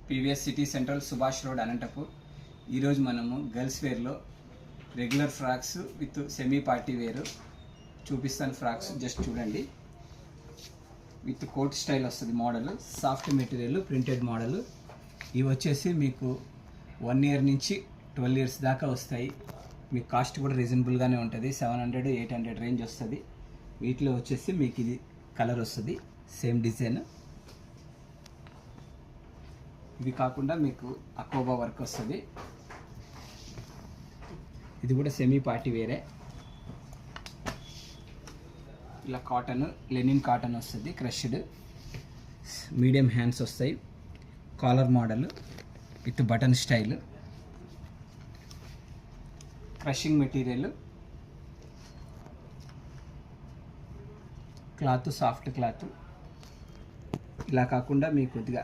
PVS city central Subhash road Anantapur. ఈరోజు మనము girls వేర్లో regular frocks with semi party wear చూపిస్తాను. ఫ్రాక్స్ జస్ట్ చూడండి. విత్ కోట్ స్టైల్ వస్తుంది. Model soft material, printed model. ఇవి వచ్చేసి మీకు 1 year నుంచి 12 years దాకా వస్తాయి. మీకు కాస్ట్ కూడా రీజనబుల్గానే ఉంటుంది. 700-800 రేంజ్ వస్తుంది. వీటిలో వచ్చేసి మీకు ఇది కలర్ వస్తుంది, సేమ్ డిజైన్. ఇవి కాకుండా మీకు అకోబా వర్క్ వస్తుంది. ఇది కూడా సెమీ పార్టీ వేరే. ఇలా కాటన్, లెనిన్ కాటన్ వస్తుంది. క్రష్డ్ మీడియం హ్యాండ్స్ వస్తాయి. Caller model with button style. Crushing material, cloth soft cloth. ఇలా కాకుండా మీకు కొద్దిగా